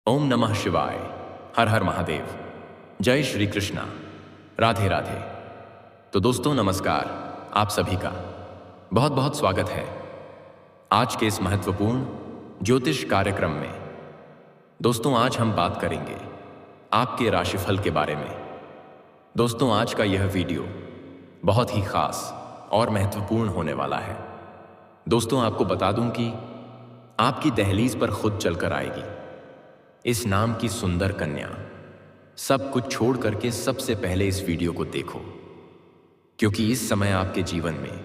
ओम नमः शिवाय। हर हर महादेव। जय श्री कृष्णा। राधे राधे। तो दोस्तों नमस्कार, आप सभी का बहुत बहुत स्वागत है आज के इस महत्वपूर्ण ज्योतिष कार्यक्रम में। दोस्तों आज हम बात करेंगे आपके राशिफल के बारे में। दोस्तों आज का यह वीडियो बहुत ही खास और महत्वपूर्ण होने वाला है। दोस्तों आपको बता दूं कि आपकी दहलीज पर खुद चलकर आएगी इस नाम की सुंदर कन्या। सब कुछ छोड़ करके सबसे पहले इस वीडियो को देखो, क्योंकि इस समय आपके जीवन में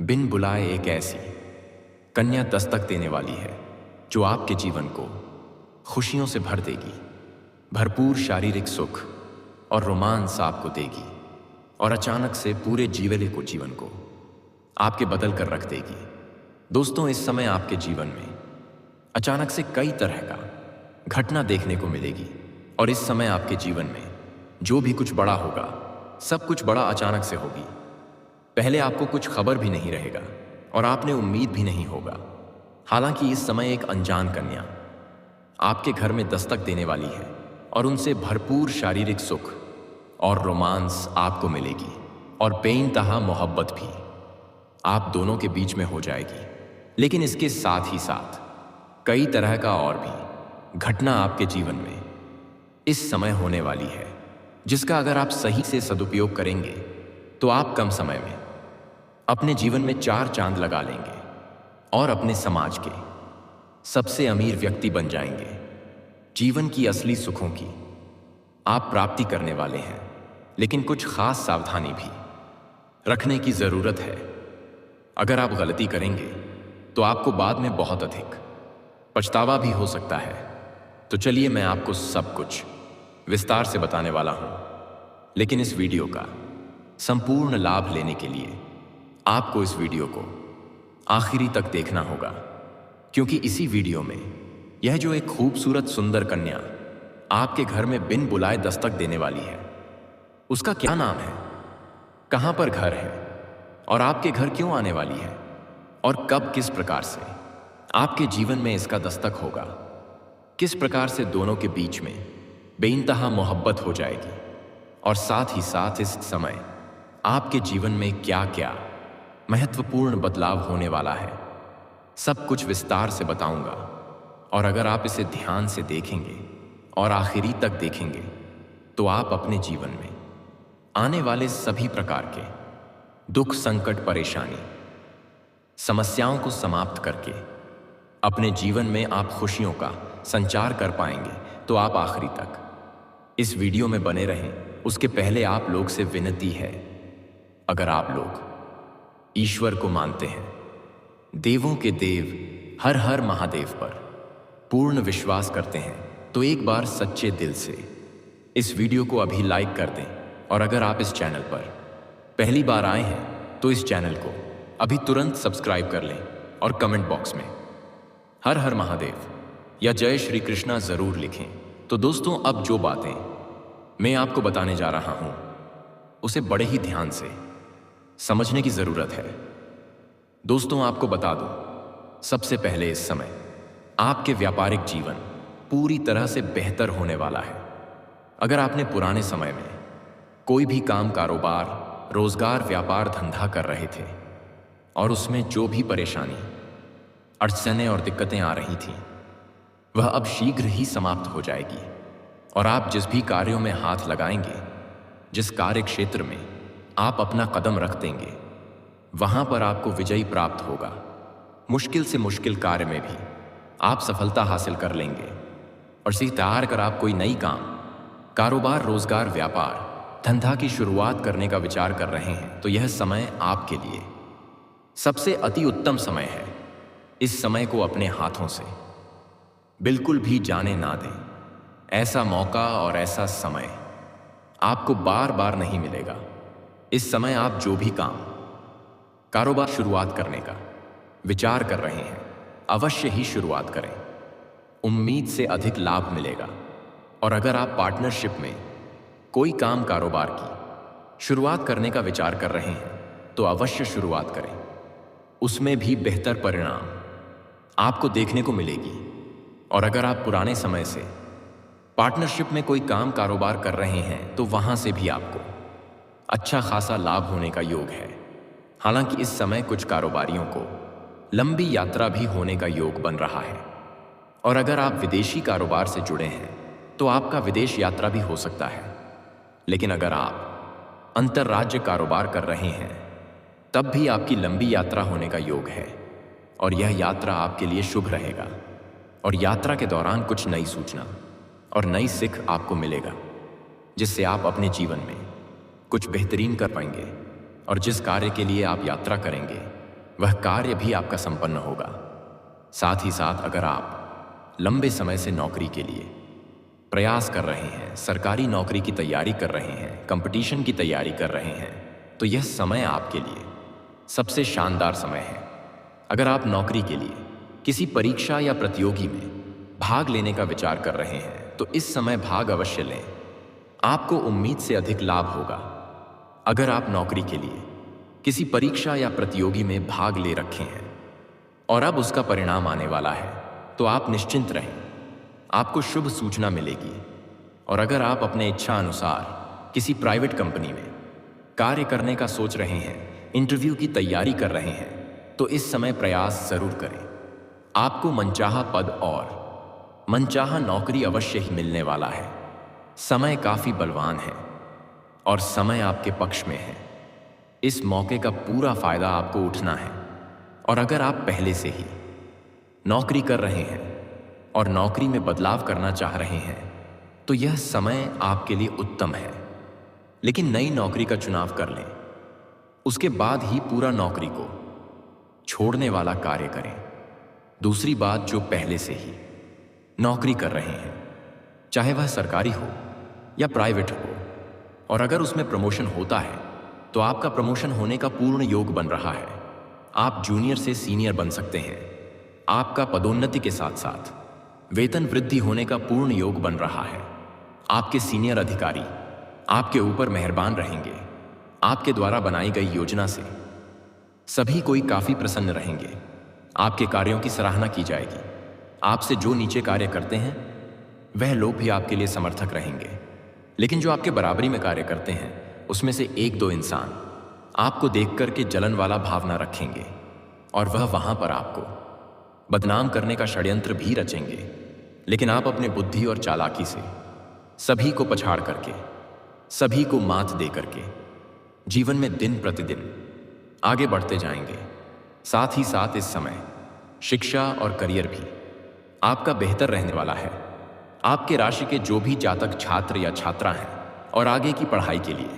बिन बुलाए एक ऐसी कन्या दस्तक देने वाली है जो आपके जीवन को खुशियों से भर देगी, भरपूर शारीरिक सुख और रोमांस आपको देगी और अचानक से पूरे जीवन को आपके बदल कर रख देगी। दोस्तों इस समय आपके जीवन में अचानक से कई तरह का घटना देखने को मिलेगी और इस समय आपके जीवन में जो भी कुछ बड़ा होगा सब कुछ बड़ा अचानक से होगी। पहले आपको कुछ खबर भी नहीं रहेगा और आपने उम्मीद भी नहीं होगा। हालांकि इस समय एक अनजान कन्या आपके घर में दस्तक देने वाली है और उनसे भरपूर शारीरिक सुख और रोमांस आपको मिलेगी और बेइंतहा मोहब्बत भी आप दोनों के बीच में हो जाएगी। लेकिन इसके साथ ही साथ कई तरह का और भी घटना आपके जीवन में इस समय होने वाली है, जिसका अगर आप सही से सदुपयोग करेंगे तो आप कम समय में अपने जीवन में 4 चांद लगा लेंगे और अपने समाज के सबसे अमीर व्यक्ति बन जाएंगे। जीवन की असली सुखों की आप प्राप्ति करने वाले हैं, लेकिन कुछ खास सावधानी भी रखने की जरूरत है। अगर आप गलती करेंगे तो आपको बाद में बहुत अधिक पछतावा भी हो सकता है। तो चलिए मैं आपको सब कुछ विस्तार से बताने वाला हूं, लेकिन इस वीडियो का संपूर्ण लाभ लेने के लिए आपको इस वीडियो को आखिरी तक देखना होगा, क्योंकि इसी वीडियो में यह जो एक खूबसूरत सुंदर कन्या आपके घर में बिन बुलाए दस्तक देने वाली है, उसका क्या नाम है, कहां पर घर है और आपके घर क्यों आने वाली है और कब किस प्रकार से आपके जीवन में इसका दस्तक होगा, किस प्रकार से दोनों के बीच में बेइंतहा मोहब्बत हो जाएगी और साथ ही साथ इस समय आपके जीवन में क्या क्या महत्वपूर्ण बदलाव होने वाला है, सब कुछ विस्तार से बताऊंगा। और अगर आप इसे ध्यान से देखेंगे और आखिरी तक देखेंगे तो आप अपने जीवन में आने वाले सभी प्रकार के दुख, संकट, परेशानी, समस्याओं को समाप्त करके अपने जीवन में आप खुशियों का संचार कर पाएंगे। तो आप आखिरी तक इस वीडियो में बने रहें। उसके पहले आप लोग से विनती है, अगर आप लोग ईश्वर को मानते हैं, देवों के देव हर हर महादेव पर पूर्ण विश्वास करते हैं, तो एक बार सच्चे दिल से इस वीडियो को अभी लाइक कर दें। और अगर आप इस चैनल पर पहली बार आए हैं तो इस चैनल को अभी तुरंत सब्सक्राइब कर लें और कमेंट बॉक्स में हर हर महादेव या जय श्री कृष्णा जरूर लिखें। तो दोस्तों अब जो बातें मैं आपको बताने जा रहा हूं उसे बड़े ही ध्यान से समझने की जरूरत है। दोस्तों आपको बता दूं, सबसे पहले इस समय आपके व्यापारिक जीवन पूरी तरह से बेहतर होने वाला है। अगर आपने पुराने समय में कोई भी काम, कारोबार, रोजगार, व्यापार, धंधा कर रहे थे और उसमें जो भी परेशानी, अड़चनें और दिक्कतें आ रही थीं, वह अब शीघ्र ही समाप्त हो जाएगी और आप जिस भी कार्यों में हाथ लगाएंगे, जिस कार्य क्षेत्र में आप अपना कदम रख देंगे, वहां पर आपको विजय प्राप्त होगा। मुश्किल से मुश्किल कार्य में भी आप सफलता हासिल कर लेंगे और इसी तैयार कर आप कोई नई काम, कारोबार, रोजगार, व्यापार, धंधा की शुरुआत करने का विचार कर रहे हैं, तो यह समय आपके लिए सबसे अति उत्तम समय है। इस समय को अपने हाथों से बिल्कुल भी जाने ना दें। ऐसा मौका और ऐसा समय आपको बार बार नहीं मिलेगा। इस समय आप जो भी काम, कारोबार शुरुआत करने का विचार कर रहे हैं, अवश्य ही शुरुआत करें। उम्मीद से अधिक लाभ मिलेगा। और अगर आप पार्टनरशिप में कोई काम, कारोबार की शुरुआत करने का विचार कर रहे हैं तो अवश्य शुरुआत करें। उसमें भी बेहतर परिणाम आपको देखने को मिलेगी और अगर आप पुराने समय से पार्टनरशिप में कोई काम कारोबार कर रहे हैं तो वहां से भी आपको अच्छा खासा लाभ होने का योग है। हालांकि इस समय कुछ कारोबारियों को लंबी यात्रा भी होने का योग बन रहा है। और अगर आप विदेशी कारोबार से जुड़े हैं तो आपका विदेश यात्रा भी हो सकता है। लेकिन अगर आप अंतर्राज्य कारोबार कर रहे हैं तब भी आपकी लंबी यात्रा होने का योग है और यह यात्रा आपके लिए शुभ रहेगा। और यात्रा के दौरान कुछ नई सूचना और नई सीख आपको मिलेगा जिससे आप अपने जीवन में कुछ बेहतरीन कर पाएंगे और जिस कार्य के लिए आप यात्रा करेंगे वह कार्य भी आपका संपन्न होगा। साथ ही साथ अगर आप लंबे समय से नौकरी के लिए प्रयास कर रहे हैं, सरकारी नौकरी की तैयारी कर रहे हैं, कंपटीशन की तैयारी कर रहे हैं, तो यह समय आपके लिए सबसे शानदार समय है। अगर आप नौकरी के लिए किसी परीक्षा या प्रतियोगी में भाग लेने का विचार कर रहे हैं तो इस समय भाग अवश्य लें, आपको उम्मीद से अधिक लाभ होगा। अगर आप नौकरी के लिए किसी परीक्षा या प्रतियोगी में भाग ले रखे हैं और अब उसका परिणाम आने वाला है तो आप निश्चिंत रहें, आपको शुभ सूचना मिलेगी। और अगर आप अपने इच्छा अनुसार किसी प्राइवेट कंपनी में कार्य करने का सोच रहे हैं, इंटरव्यू की तैयारी कर रहे हैं, तो इस समय प्रयास जरूर करें। आपको मनचाहा पद और मनचाहा नौकरी अवश्य ही मिलने वाला है। समय काफी बलवान है और समय आपके पक्ष में है। इस मौके का पूरा फायदा आपको उठना है। और अगर आप पहले से ही नौकरी कर रहे हैं और नौकरी में बदलाव करना चाह रहे हैं तो यह समय आपके लिए उत्तम है। लेकिन नई नौकरी का चुनाव कर लें, उसके बाद ही पूरा नौकरी को छोड़ने वाला कार्य करें। दूसरी बात, जो पहले से ही नौकरी कर रहे हैं, चाहे वह सरकारी हो या प्राइवेट हो, और अगर उसमें प्रमोशन होता है तो आपका प्रमोशन होने का पूर्ण योग बन रहा है। आप जूनियर से सीनियर बन सकते हैं। आपका पदोन्नति के साथ साथ वेतन वृद्धि होने का पूर्ण योग बन रहा है। आपके सीनियर अधिकारी आपके ऊपर मेहरबान रहेंगे। आपके द्वारा बनाई गई योजना से सभी कोई काफी प्रसन्न रहेंगे। आपके कार्यों की सराहना की जाएगी। आपसे जो नीचे कार्य करते हैं वह लोग भी आपके लिए समर्थक रहेंगे। लेकिन जो आपके बराबरी में कार्य करते हैं उसमें से एक दो इंसान आपको देख करके जलन वाला भावना रखेंगे और वह वहां पर आपको बदनाम करने का षड्यंत्र भी रचेंगे। लेकिन आप अपने बुद्धि और चालाकी से सभी को पछाड़ करके, सभी को मात दे करके जीवन में दिन प्रतिदिन आगे बढ़ते जाएंगे। साथ ही साथ इस समय शिक्षा और करियर भी आपका बेहतर रहने वाला है। आपके राशि के जो भी जातक छात्र या छात्रा हैं और आगे की पढ़ाई के लिए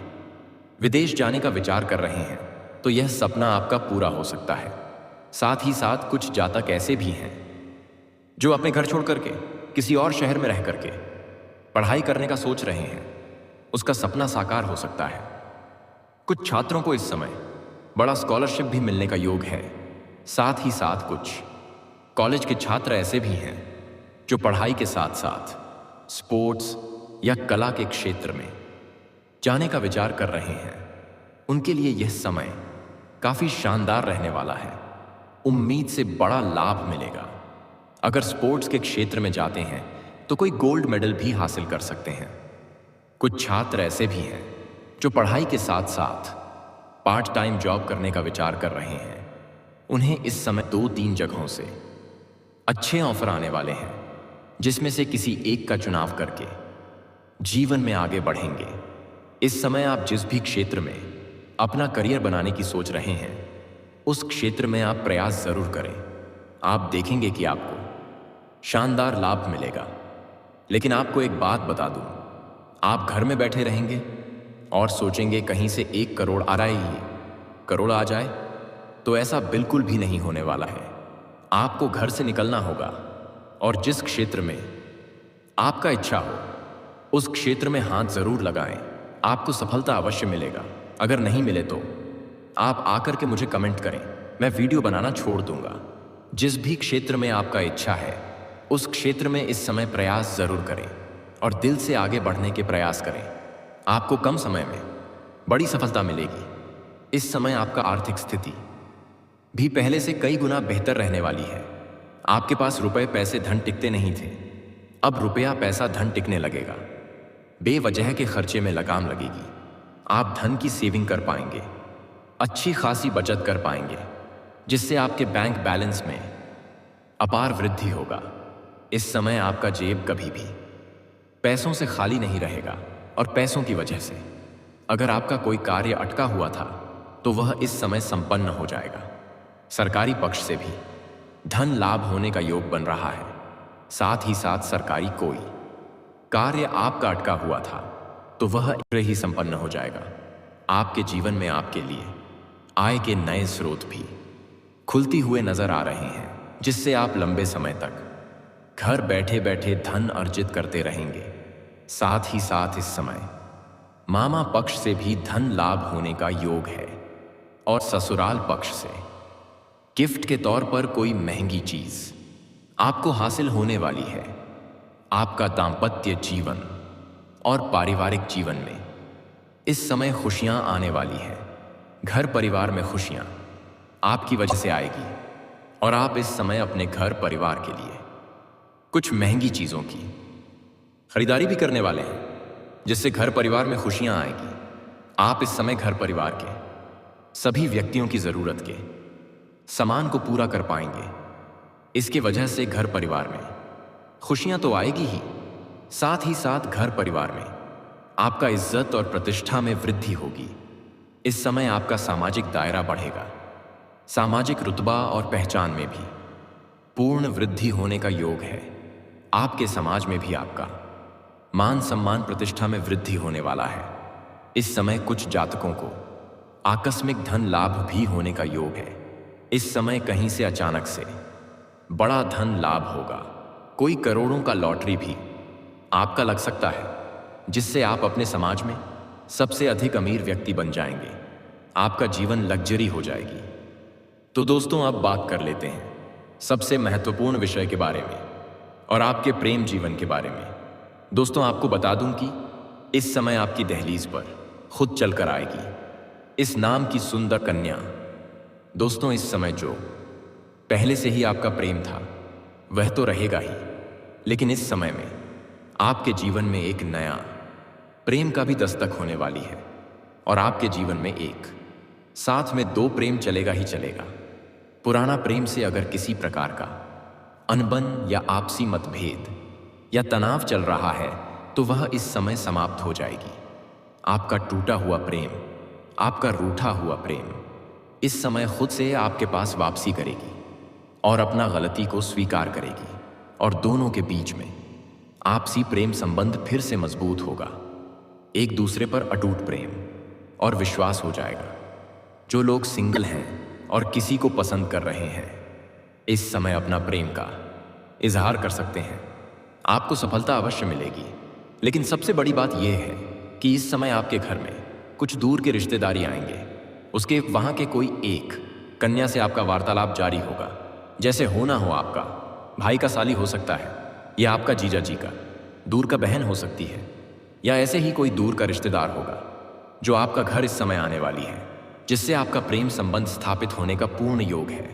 विदेश जाने का विचार कर रहे हैं तो यह सपना आपका पूरा हो सकता है। साथ ही साथ कुछ जातक ऐसे भी हैं जो अपने घर छोड़ करके किसी और शहर में रह करके पढ़ाई करने का सोच रहे हैं, उसका सपना साकार हो सकता है। कुछ छात्रों को इस समय बड़ा स्कॉलरशिप भी मिलने का योग है। साथ ही साथ कुछ कॉलेज के छात्र ऐसे भी हैं जो पढ़ाई के साथ साथ स्पोर्ट्स या कला के क्षेत्र में जाने का विचार कर रहे हैं। उनके लिए यह समय काफी शानदार रहने वाला है। उम्मीद से बड़ा लाभ मिलेगा। अगर स्पोर्ट्स के क्षेत्र में जाते हैं तो कोई गोल्ड मेडल भी हासिल कर सकते हैं। कुछ छात्र ऐसे भी हैं जो पढ़ाई के साथ साथ पार्ट टाइम जॉब करने का विचार कर रहे हैं। उन्हें इस समय 2-3 जगहों से अच्छे ऑफर आने वाले हैं, जिसमें से किसी एक का चुनाव करके जीवन में आगे बढ़ेंगे। इस समय आप जिस भी क्षेत्र में अपना करियर बनाने की सोच रहे हैं उस क्षेत्र में आप प्रयास जरूर करें। आप देखेंगे कि आपको शानदार लाभ मिलेगा। लेकिन आपको एक बात बता दूं, आप घर में बैठे रहेंगे और सोचेंगे कहीं से 1 करोड़ आ रहा है, ये करोड़ आ जाए, तो ऐसा बिल्कुल भी नहीं होने वाला है। आपको घर से निकलना होगा और जिस क्षेत्र में आपका इच्छा हो उस क्षेत्र में हाथ जरूर लगाएं। आपको सफलता अवश्य मिलेगा। अगर नहीं मिले तो आप आकर के मुझे कमेंट करें, मैं वीडियो बनाना छोड़ दूंगा। जिस भी क्षेत्र में आपका इच्छा है उस क्षेत्र में इस समय प्रयास जरूर करें और दिल से आगे बढ़ने के प्रयास करें। आपको कम समय में बड़ी सफलता मिलेगी। इस समय आपका आर्थिक स्थिति भी पहले से कई गुना बेहतर रहने वाली है। आपके पास रुपए पैसे धन टिकते नहीं थे, अब रुपया पैसा धन टिकने लगेगा। बेवजह के खर्चे में लगाम लगेगी। आप धन की सेविंग कर पाएंगे, अच्छी खासी बचत कर पाएंगे, जिससे आपके बैंक बैलेंस में अपार वृद्धि होगा। इस समय आपका जेब कभी भी पैसों से खाली नहीं रहेगा। और पैसों की वजह से अगर आपका कोई कार्य अटका हुआ था तो वह इस समय संपन्न हो जाएगा। सरकारी पक्ष से भी धन लाभ होने का योग बन रहा है। साथ ही साथ सरकारी कोई कार्य आपका अटका हुआ था तो वह शीघ्र ही संपन्न हो जाएगा। आपके जीवन में आपके लिए आय के नए स्रोत भी खुलती हुए नजर आ रहे हैं, जिससे आप लंबे समय तक घर बैठे बैठे धन अर्जित करते रहेंगे। साथ ही साथ इस समय मामा पक्ष से भी धन लाभ होने का योग है और ससुराल पक्ष से गिफ्ट के तौर पर कोई महंगी चीज आपको हासिल होने वाली है। आपका दांपत्य जीवन और पारिवारिक जीवन में इस समय खुशियां आने वाली है। घर परिवार में खुशियां आपकी वजह से आएगी और आप इस समय अपने घर परिवार के लिए कुछ महंगी चीजों की खरीदारी भी करने वाले हैं, जिससे घर परिवार में खुशियां आएगी। आप इस समय घर परिवार के सभी व्यक्तियों की जरूरत के सामान को पूरा कर पाएंगे। इसके वजह से घर परिवार में खुशियां तो आएगी ही, साथ ही साथ घर परिवार में आपका इज्जत और प्रतिष्ठा में वृद्धि होगी। इस समय आपका सामाजिक दायरा बढ़ेगा। सामाजिक रुतबा और पहचान में भी पूर्ण वृद्धि होने का योग है। आपके समाज में भी आपका मान सम्मान प्रतिष्ठा में वृद्धि होने वाला है। इस समय कुछ जातकों को आकस्मिक धन लाभ भी होने का योग है। इस समय कहीं से अचानक से बड़ा धन लाभ होगा। कोई करोड़ों का लॉटरी भी आपका लग सकता है, जिससे आप अपने समाज में सबसे अधिक अमीर व्यक्ति बन जाएंगे। आपका जीवन लग्जरी हो जाएगी। तो दोस्तों, अब बात कर लेते हैं सबसे महत्वपूर्ण विषय के बारे में और आपके प्रेम जीवन के बारे में। दोस्तों, आपको बता दूं कि इस समय आपकी दहलीज पर खुद चलकर आएगी इस नाम की सुंदर कन्या। दोस्तों, इस समय जो पहले से ही आपका प्रेम था वह तो रहेगा ही, लेकिन इस समय में आपके जीवन में एक नया प्रेम का भी दस्तक होने वाली है और आपके जीवन में एक साथ में दो प्रेम चलेगा ही चलेगा। पुराना प्रेम से अगर किसी प्रकार का अनबन या आपसी मतभेद या तनाव चल रहा है तो वह इस समय समाप्त हो जाएगी। आपका टूटा हुआ प्रेम, आपका रूठा हुआ प्रेम इस समय खुद से आपके पास वापसी करेगी और अपना गलती को स्वीकार करेगी और दोनों के बीच में आपसी प्रेम संबंध फिर से मजबूत होगा। एक दूसरे पर अटूट प्रेम और विश्वास हो जाएगा। जो लोग सिंगल हैं और किसी को पसंद कर रहे हैं, इस समय अपना प्रेम का इजहार कर सकते हैं। आपको सफलता अवश्य मिलेगी, लेकिन सबसे बड़ी बात यह है कि इस समय आपके घर में कुछ दूर के रिश्तेदारी आएंगे। उसके वहां के कोई एक कन्या से आपका वार्तालाप जारी होगा। जैसे होना हो आपका भाई का साली हो सकता है, या आपका जीजा जी का दूर का बहन हो सकती है, या ऐसे ही कोई दूर का रिश्तेदार होगा जो आपका घर इस समय आने वाली है, जिससे आपका प्रेम संबंध स्थापित होने का पूर्ण योग है,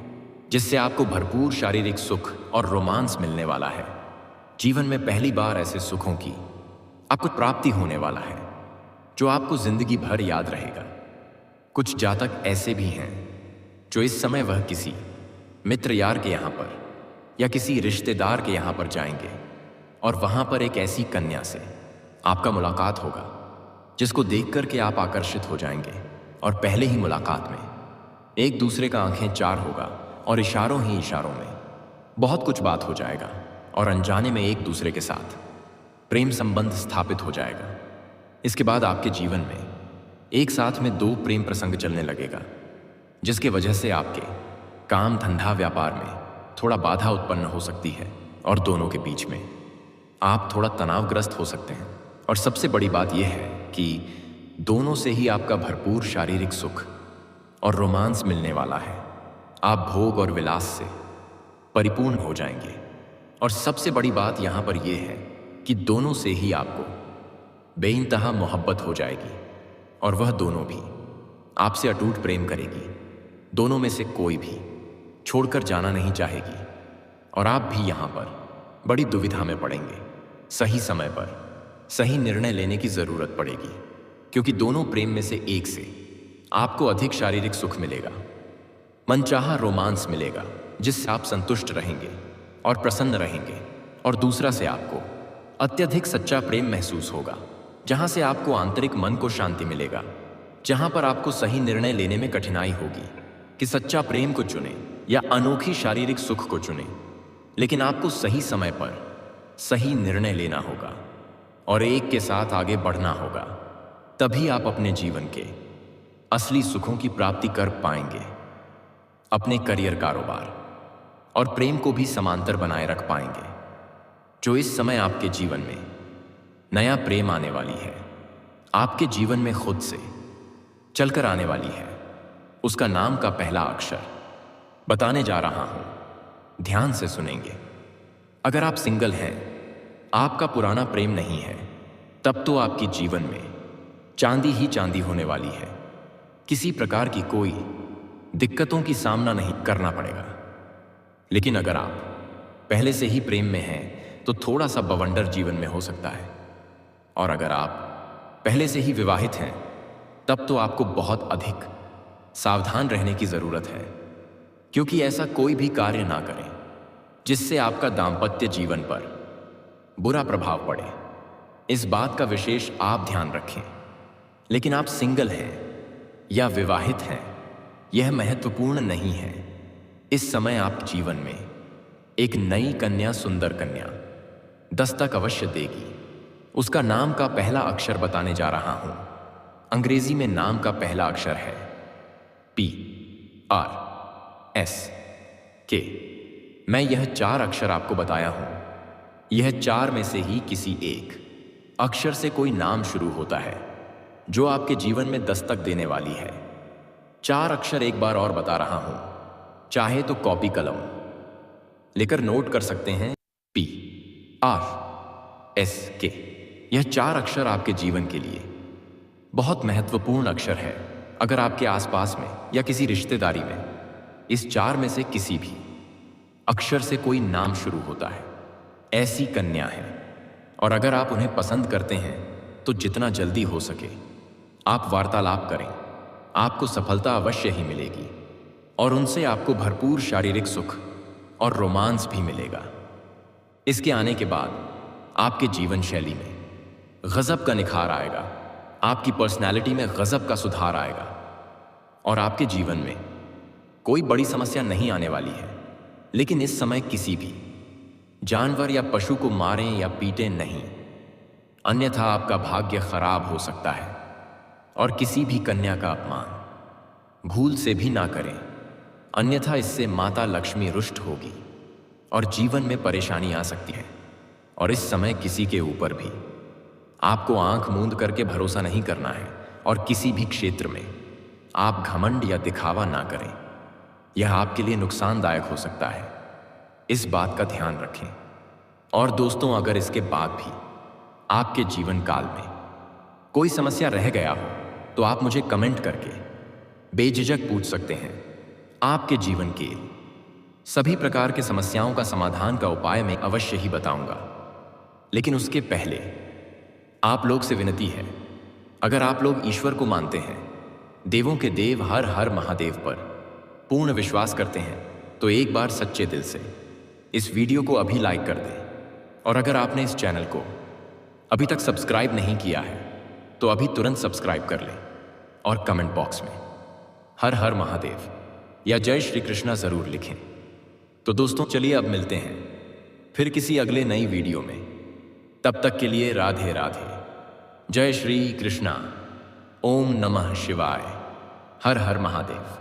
जिससे आपको भरपूर शारीरिक सुख और रोमांस मिलने वाला है। जीवन में पहली बार ऐसे सुखों की आपको प्राप्ति होने वाला है जो आपको जिंदगी भर याद रहेगा। कुछ जातक ऐसे भी हैं जो इस समय वह किसी मित्र यार के यहाँ पर या किसी रिश्तेदार के यहाँ पर जाएंगे और वहाँ पर एक ऐसी कन्या से आपका मुलाकात होगा जिसको देख कर के आप आकर्षित हो जाएंगे और पहले ही मुलाकात में एक दूसरे का आंखें चार होगा और इशारों ही इशारों में बहुत कुछ बात हो जाएगा और अनजाने में एक दूसरे के साथ प्रेम संबंध स्थापित हो जाएगा। इसके बाद आपके जीवन में एक साथ में दो प्रेम प्रसंग चलने लगेगा, जिसके वजह से आपके काम धंधा व्यापार में थोड़ा बाधा उत्पन्न हो सकती है और दोनों के बीच में आप थोड़ा तनावग्रस्त हो सकते हैं। और सबसे बड़ी बात यह है कि दोनों से ही आपका भरपूर शारीरिक सुख और रोमांस मिलने वाला है। आप भोग और विलास से परिपूर्ण हो जाएंगे। और सबसे बड़ी बात यहाँ पर यह है कि दोनों से ही आपको बेइंतहा मोहब्बत हो जाएगी और वह दोनों भी आपसे अटूट प्रेम करेगी। दोनों में से कोई भी छोड़कर जाना नहीं चाहेगी। और आप भी यहां पर बड़ी दुविधा में पड़ेंगे। सही समय पर सही निर्णय लेने की जरूरत पड़ेगी, क्योंकि दोनों प्रेम में से एक से आपको अधिक शारीरिक सुख मिलेगा, मनचाहा रोमांस मिलेगा जिससे आप संतुष्ट रहेंगे और प्रसन्न रहेंगे, और दूसरा से आपको अत्यधिक सच्चा प्रेम महसूस होगा, जहां से आपको आंतरिक मन को शांति मिलेगा, जहां पर आपको सही निर्णय लेने में कठिनाई होगी कि सच्चा प्रेम को चुने या अनोखी शारीरिक सुख को चुने। लेकिन आपको सही समय पर सही निर्णय लेना होगा और एक के साथ आगे बढ़ना होगा, तभी आप अपने जीवन के असली सुखों की प्राप्ति कर पाएंगे। अपने करियर, कारोबार और प्रेम को भी समांतर बनाए रख पाएंगे। जो इस समय आपके जीवन में नया प्रेम आने वाली है, आपके जीवन में खुद से चलकर आने वाली है, उसका नाम का पहला अक्षर बताने जा रहा हूं, ध्यान से सुनेंगे। अगर आप सिंगल हैं, आपका पुराना प्रेम नहीं है, तब तो आपकी जीवन में चांदी ही चांदी होने वाली है। किसी प्रकार की कोई दिक्कतों की सामना नहीं करना पड़ेगा। लेकिन अगर आप पहले से ही प्रेम में हैं, तो थोड़ा सा बवंडर जीवन में हो सकता है। और अगर आप पहले से ही विवाहित हैं, तब तो आपको बहुत अधिक सावधान रहने की जरूरत है, क्योंकि ऐसा कोई भी कार्य ना करें जिससे आपका दांपत्य जीवन पर बुरा प्रभाव पड़े। इस बात का विशेष आप ध्यान रखें। लेकिन आप सिंगल हैं या विवाहित हैं, यह महत्वपूर्ण नहीं है। इस समय आप जीवन में एक नई कन्या, सुंदर कन्या दस्तक अवश्य देगी। उसका नाम का पहला अक्षर बताने जा रहा हूं। अंग्रेजी में नाम का पहला अक्षर है PRSK। मैं यह 4 अक्षर आपको बताया हूं। यह 4 में से ही किसी एक अक्षर से कोई नाम शुरू होता है जो आपके जीवन में दस्तक देने वाली है। 4 अक्षर एक बार और बता रहा हूं, चाहे तो कॉपी कलम लेकर नोट कर सकते हैं। PRSK, यह 4 अक्षर आपके जीवन के लिए बहुत महत्वपूर्ण अक्षर है। अगर आपके आसपास में या किसी रिश्तेदारी में इस 4 में से किसी भी अक्षर से कोई नाम शुरू होता है, ऐसी कन्या है। और अगर आप उन्हें पसंद करते हैं, तो जितना जल्दी हो सके आप वार्तालाप करें। आपको सफलता अवश्य ही मिलेगी और उनसे आपको भरपूर शारीरिक सुख और रोमांस भी मिलेगा। इसके आने के बाद आपके जीवन शैली में गजब का निखार आएगा, आपकी पर्सनैलिटी में गजब का सुधार आएगा और आपके जीवन में कोई बड़ी समस्या नहीं आने वाली है। लेकिन इस समय किसी भी जानवर या पशु को मारें या पीटें नहीं, अन्यथा आपका भाग्य खराब हो सकता है। और किसी भी कन्या का अपमान भूल से भी ना करें, अन्यथा इससे माता लक्ष्मी रुष्ट होगी और जीवन में परेशानी आ सकती है। और इस समय किसी के ऊपर भी आपको आंख मूंद करके भरोसा नहीं करना है और किसी भी क्षेत्र में आप घमंड या दिखावा ना करें, यह आपके लिए नुकसानदायक हो सकता है। इस बात का ध्यान रखें। और दोस्तों, अगर इसके बाद भी आपके जीवन काल में कोई समस्या रह गया हो, तो आप मुझे कमेंट करके बेझिझक पूछ सकते हैं। आपके जीवन के सभी प्रकार के समस्याओं का समाधान का उपाय मैं अवश्य ही बताऊंगा। लेकिन उसके पहले आप लोग से विनती है, अगर आप लोग ईश्वर को मानते हैं, देवों के देव हर हर महादेव पर पूर्ण विश्वास करते हैं, तो एक बार सच्चे दिल से इस वीडियो को अभी लाइक कर दें। और अगर आपने इस चैनल को अभी तक सब्सक्राइब नहीं किया है, तो अभी तुरंत सब्सक्राइब कर लें और कमेंट बॉक्स में हर हर महादेव या जय श्री कृष्णा जरूर लिखें। तो दोस्तों, चलिए अब मिलते हैं फिर किसी अगले नई वीडियो में। तब तक के लिए राधे राधे, जय श्री कृष्णा, ओम नमः शिवाय, हर हर महादेव।